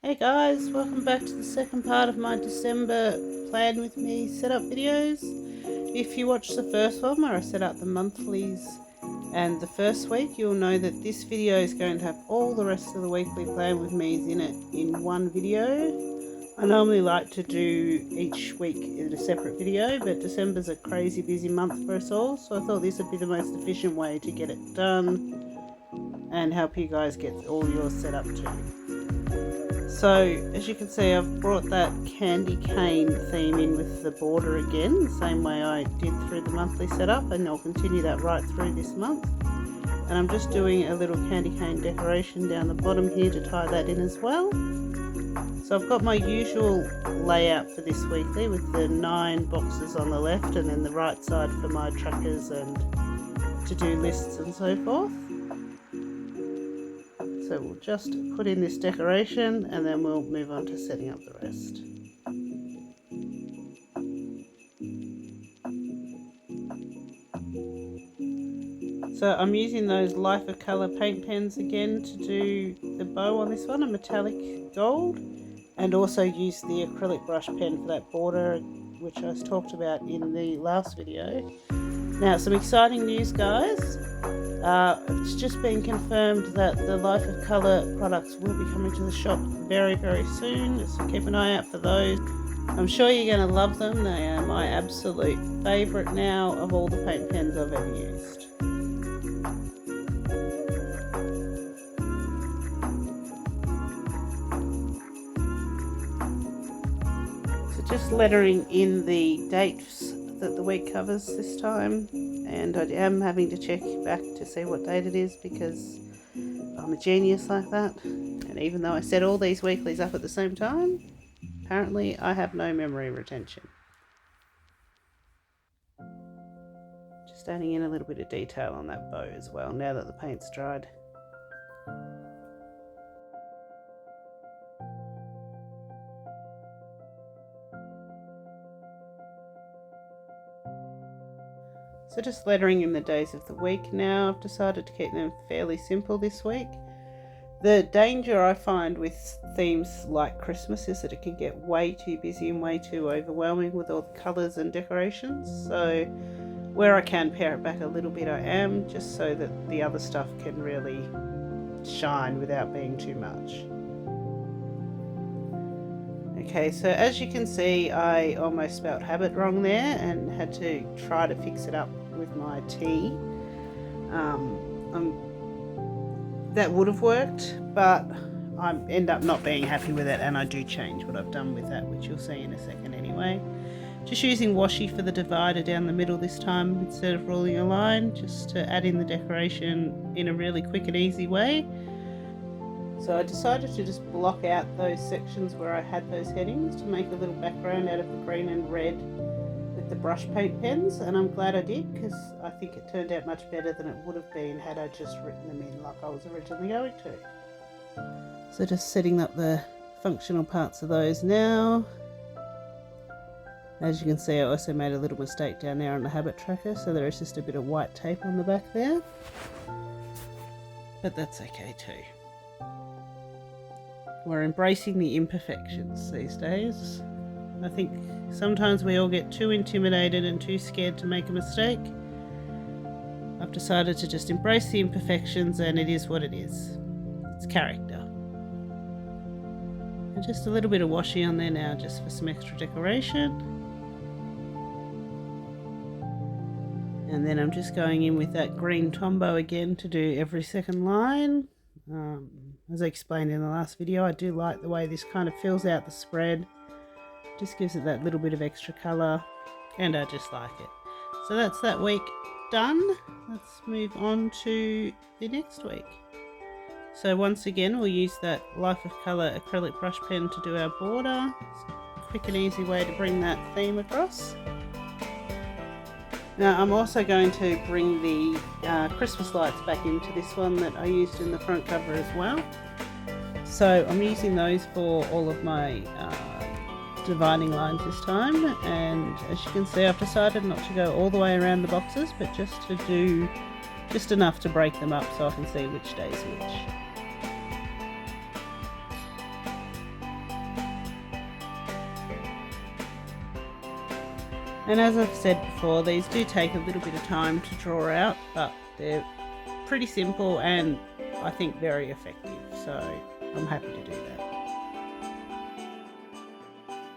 Hey guys, welcome back to the second part of my December plan with me setup videos. If you watched the first one where I set up the monthlies and the first week, you'll know that this video is going to have all the rest of the weekly plan with me's in it in one video. I normally like to do each week in a separate video, but December's a crazy busy month for us all, so I thought this would be the most efficient way to get it done and help you guys get all yours set up too. So as you can see, I've brought that candy cane theme in with the border again, the same way I did through the monthly setup, and I'll continue that right through this month. And I'm just doing a little candy cane decoration down the bottom here to tie that in as well. So I've got my usual layout for this weekly with the 9 boxes on the left and then the right side for my trackers and to-do lists and so forth. So we'll just put in this decoration and then we'll move on to setting up the rest. So I'm using those Life of Colour paint pens again to do the bow on this one, a metallic gold, and also use the acrylic brush pen for that border, which I talked about in the last video. Now, some exciting news, guys. It's just been confirmed that the Life of Colour products will be coming to the shop very, very soon, so keep an eye out for those. I'm sure you're going to love them. They are my absolute favourite now of all the paint pens I've ever used. So just lettering in the dates that the week covers this time, and I am having to check back to see what date it is because I'm a genius like that, and even though I set all these weeklies up at the same time, apparently I have no memory retention. Just adding in a little bit of detail on that bow as well now that the paint's dried. So just lettering in the days of the week now. I've decided to keep them fairly simple this week. The danger I find with themes like Christmas is that it can get way too busy and way too overwhelming with all the colours and decorations. So where I can pare it back a little bit I am, just so that the other stuff can really shine without being too much. Okay, so as you can see, I almost spelt habit wrong there and had to try to fix it up with my T. That would have worked, but I end up not being happy with it, and I do change what I've done with that, which you'll see in a second anyway. Just using washi for the divider down the middle this time instead of ruling a line, just to add in the decoration in a really quick and easy way. So I decided to just block out those sections where I had those headings to make a little background out of the green and red with the brush paint pens, and I'm glad I did because I think it turned out much better than it would have been had I just written them in like I was originally going to. So just setting up the functional parts of those now. As you can see, I also made a little mistake down there on the habit tracker, so there is just a bit of white tape on the back there, but that's okay too. We're embracing the imperfections these days. I think sometimes we all get too intimidated and too scared to make a mistake. I've decided to just embrace the imperfections, and it is what it is. It's character. And just a little bit of washi on there now just for some extra decoration. And then I'm just going in with that green Tombow again to do every second line. As I explained in the last video, I do like the way this kind of fills out the spread. Just gives it that little bit of extra colour, and I just like it. So that's that week done. Let's move on to the next week. So once again, we'll use that Life of Colour acrylic brush pen to do our border. It's a quick and easy way to bring that theme across. Now I'm also going to bring the Christmas lights back into this one that I used in the front cover as well. So I'm using those for all of my dividing lines this time, and as you can see, I've decided not to go all the way around the boxes, but just to do just enough to break them up so I can see which day's which. And as I've said before, these do take a little bit of time to draw out, but they're pretty simple and I think very effective, so I'm happy to do that.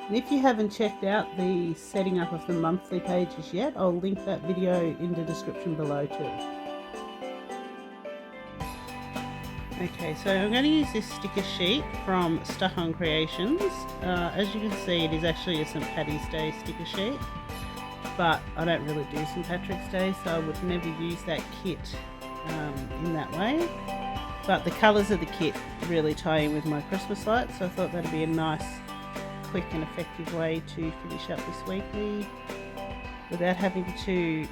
And if you haven't checked out the setting up of the monthly pages yet, I'll link that video in the description below too. Okay, so I'm going to use this sticker sheet from Stuck On Creations. As you can see, it is actually a St. Paddy's Day sticker sheet, but I don't really do St. Patrick's Day, so I would never use that kit in that way. But the colours of the kit really tie in with my Christmas lights, so I thought that'd be a nice, quick and effective way to finish up this weekly without having to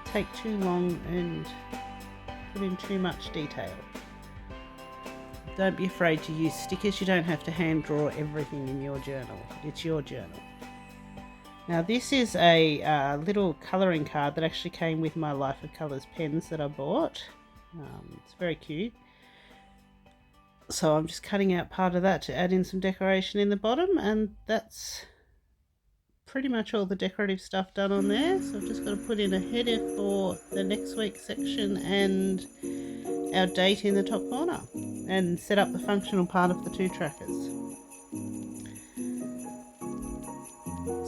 take too long and put in too much detail. Don't be afraid to use stickers. You don't have to hand draw everything in your journal. It's your journal. Now this is a little colouring card that actually came with my Life of Colours pens that I bought. It's very cute. So I'm just cutting out part of that to add in some decoration in the bottom, and that's pretty much all the decorative stuff done on there. So I've just got to put in a header for the next week's section and our date in the top corner, and set up the functional part of the two trackers.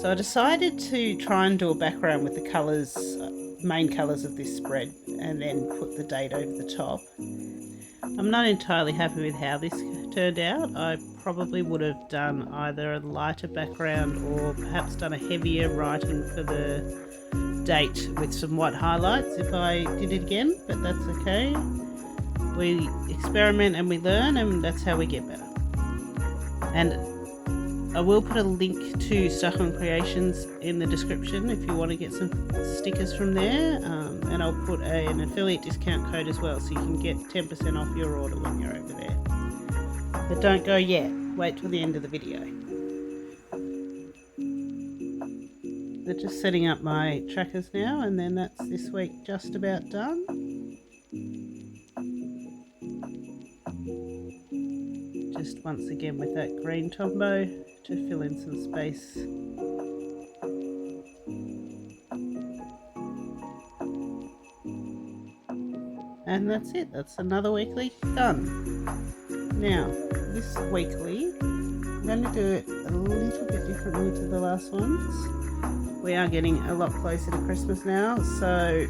So I decided to try and do a background with the colours, main colours of this spread, and then put the date over the top. I'm not entirely happy with how this turned out. I probably would have done either a lighter background or perhaps done a heavier writing for the date with some white highlights if I did it again, but that's okay. We experiment and we learn, and that's how we get better. And I will put a link to Stuck On Creations in the description if you want to get some stickers from there, and I'll put an affiliate discount code as well, so you can get 10% off your order when you're over there. But don't go yet, wait till the end of the video. They're just setting up my trackers now, and then that's this week just about done. Just once again with that green Tombow to fill in some space. And that's it, that's another weekly done. Now, this weekly, I'm going to do it a little bit differently to the last ones. We are getting a lot closer to Christmas now, so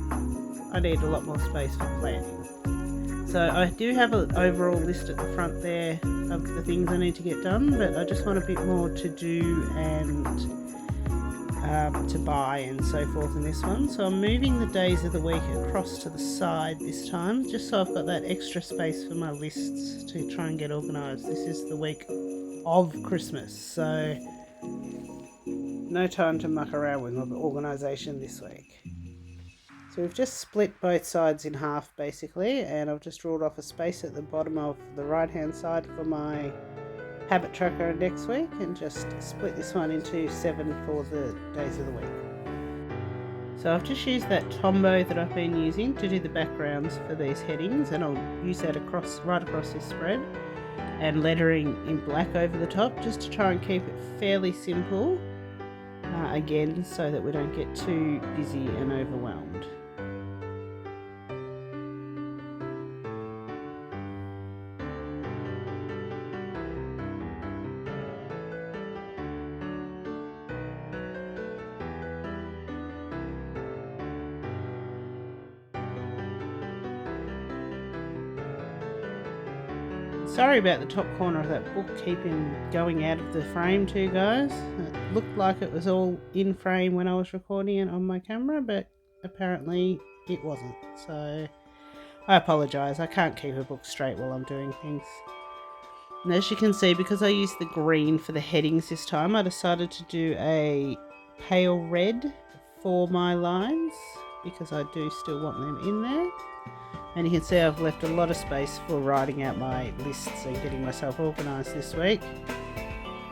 I need a lot more space for planning. So I do have an overall list at the front there of the things I need to get done, but I just want a bit more to do and to buy and so forth in this one. So I'm moving the days of the week across to the side this time, just so I've got that extra space for my lists to try and get organised. This is the week of Christmas, so no time to muck around with my organisation this week. So we've just split both sides in half basically, and I've just ruled off a space at the bottom of the right hand side for my habit tracker next week, and just split this one into 7 for the days of the week. So I've just used that Tombow that I've been using to do the backgrounds for these headings, and I'll use that right across this spread, and lettering in black over the top, just to try and keep it fairly simple, again, so that we don't get too busy and overwhelmed. Sorry about the top corner of that book keeping going out of the frame too, guys. It looked like it was all in frame when I was recording it on my camera, but apparently it wasn't. So I apologise, I can't keep a book straight while I'm doing things. And as you can see, because I used the green for the headings this time, I decided to do a pale red for my lines, because I do still want them in there. And you can see I've left a lot of space for writing out my lists and getting myself organised this week.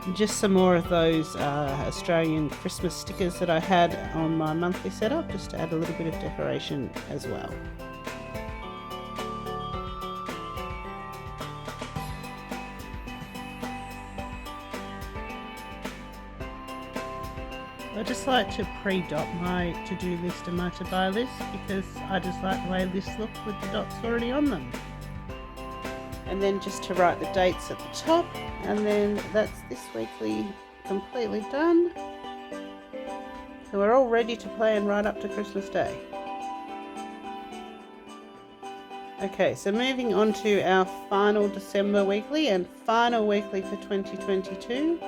And just some more of those Australian Christmas stickers that I had on my monthly setup, just to add a little bit of decoration as well. I just like to pre-dot my to-do list and my to-buy list because I just like the way lists look with the dots already on them. And then just to write the dates at the top, and then that's this weekly completely done. So we're all ready to plan right up to Christmas Day. Okay, so moving on to our final December weekly and final weekly for 2022.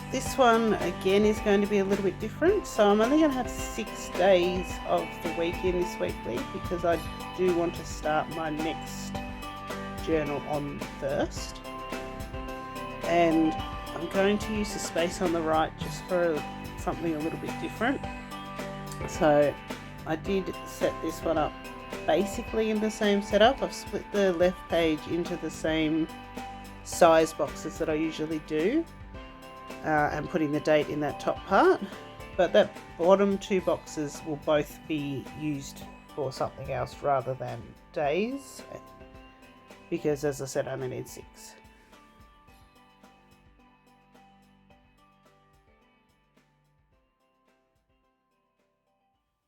This one again is going to be a little bit different, so I'm only going to have 6 days of the week in this weekly because I do want to start my next journal on the 1st, and I'm going to use the space on the right just for something a little bit different. So I did set this one up basically in the same setup. I've split the left page into the same size boxes that I usually do, and putting the date in that top part, but that bottom 2 boxes will both be used for something else rather than days, because as I said I only need 6.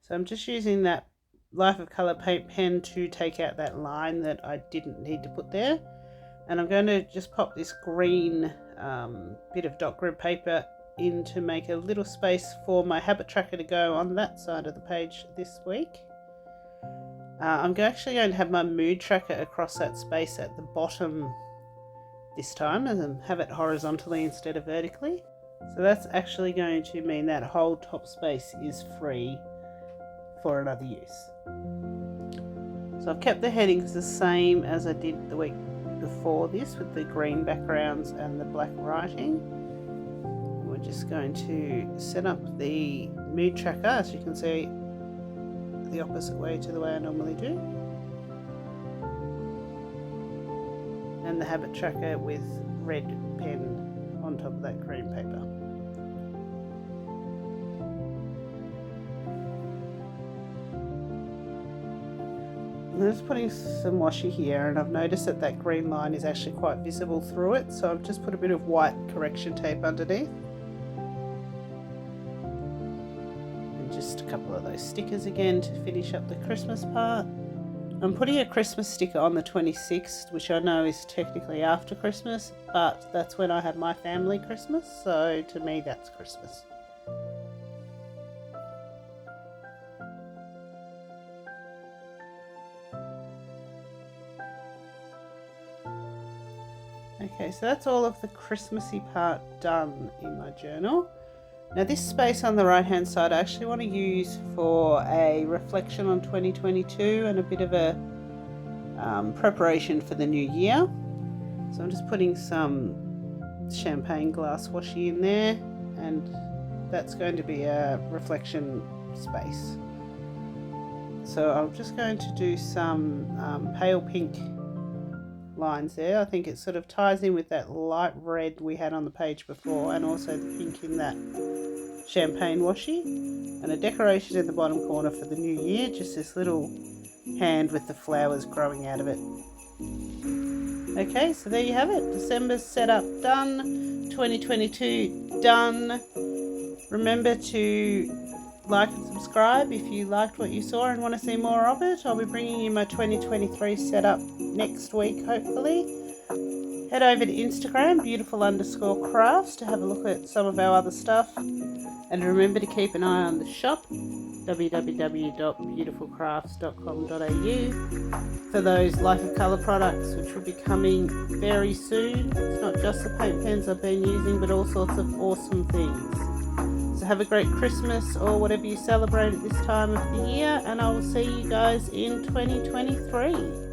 So I'm just using that Life of Colour paint pen to take out that line that I didn't need to put there, and I'm going to just pop this green bit of dot grid paper in to make a little space for my habit tracker to go on that side of the page this week. I'm actually going to have my mood tracker across that space at the bottom this time and have it horizontally instead of vertically. So that's actually going to mean that whole top space is free for another use. So I've kept the headings the same as I did the week before this with the green backgrounds and the black writing. We're just going to set up the mood tracker, as you can see, the opposite way to the way I normally do, and the habit tracker with red pen on top of that green paper. I'm just putting some washi here, and I've noticed that that green line is actually quite visible through it, so I've just put a bit of white correction tape underneath. And just a couple of those stickers again to finish up the Christmas part. I'm putting a Christmas sticker on the 26th, which I know is technically after Christmas, but that's when I have my family Christmas, so to me that's Christmas. Okay, so that's all of the Christmassy part done in my journal. Now this space on the right hand side I actually want to use for a reflection on 2022 and a bit of a preparation for the new year. So I'm just putting some champagne glass washi in there, and that's going to be a reflection space. So I'm just going to do some pale pink lines there. I think it sort of ties in with that light red we had on the page before, and also the pink in that champagne washi, and a decoration in the bottom corner for the new year, just this little hand with the flowers growing out of it. Okay, so there you have it. December's setup done, 2022 done. Remember to like and subscribe if you liked what you saw and want to see more of it. I'll be bringing you my 2023 setup next week, hopefully. Head over to Instagram, beautiful_crafts, to have a look at some of our other stuff. And remember to keep an eye on the shop, www.beautifulcrafts.com.au, for those Life of Colour products, which will be coming very soon. It's not just the paint pens I've been using, but all sorts of awesome things. So have a great Christmas or whatever you celebrate at this time of the year, and I will see you guys in 2023.